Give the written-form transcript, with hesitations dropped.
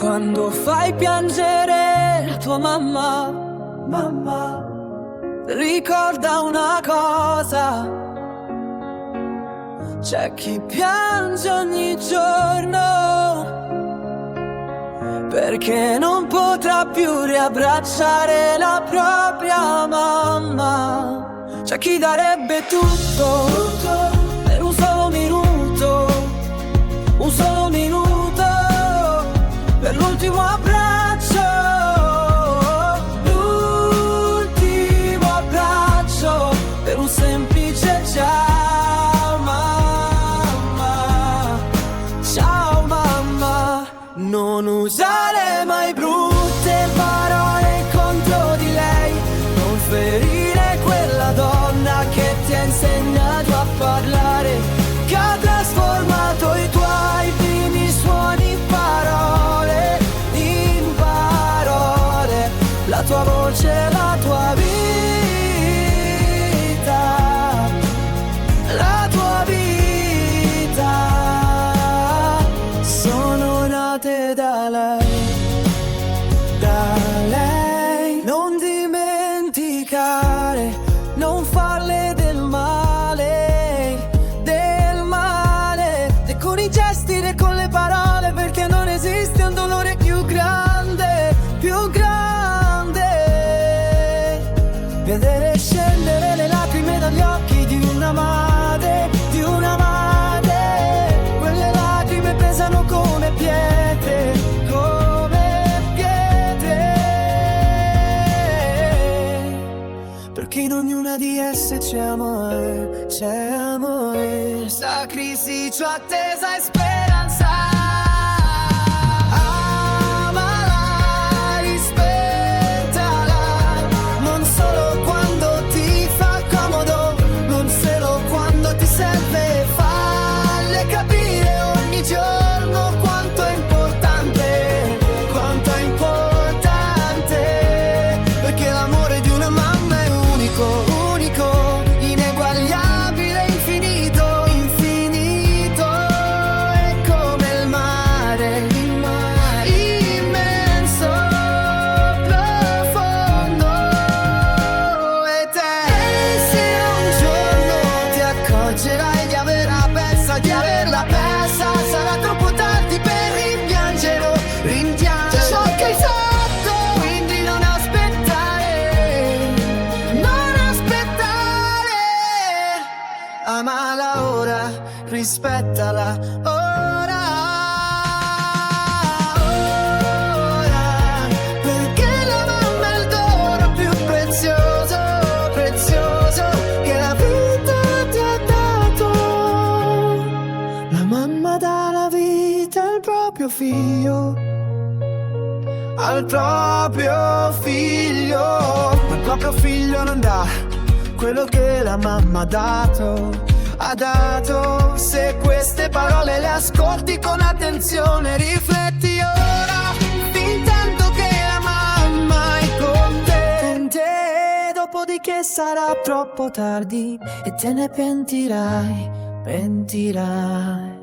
Quando fai piangere la tua mamma, mamma, ricorda una cosa: c'è chi piange ogni giorno perché non potrà più riabbracciare la propria mamma. C'è chi darebbe tutto per un solo minuto, un solo minuto, per l'ultimo abbraccio, l'ultimo abbraccio, per un semplice ciao mamma, ciao mamma. Non usare mai brutte parole contro di lei, non ferire quella donna che ti ha insegnato a parlare, che ha trasformato i tuoi primi suoni in parole, la tua voce, la tua vita, la tua vita, sono nate da lei, da lei. Non dimenticare, non farle del male, né con i gesti né con le parole, perché non esiste un dolore più grande, più grande. Vedere scendere le lacrime dagli occhi di una madre, di una madre. Quelle lacrime pesano come pietre, come pietre. Perché in ognuna di esse c'è amore, c'è amore. Sacrificio, attesa e speranza. Amala ora, rispettala ora, ora, perché la mamma è il dono più prezioso, prezioso che la vita ti ha dato. La mamma dà la vita al proprio figlio, al proprio figlio, ma il proprio figlio non dà quello che la mamma ha dato. Se queste parole le ascolti con attenzione, rifletti ora, fin tanto che la mamma è con te, dopodiché sarà troppo tardi e te ne pentirai, pentirai.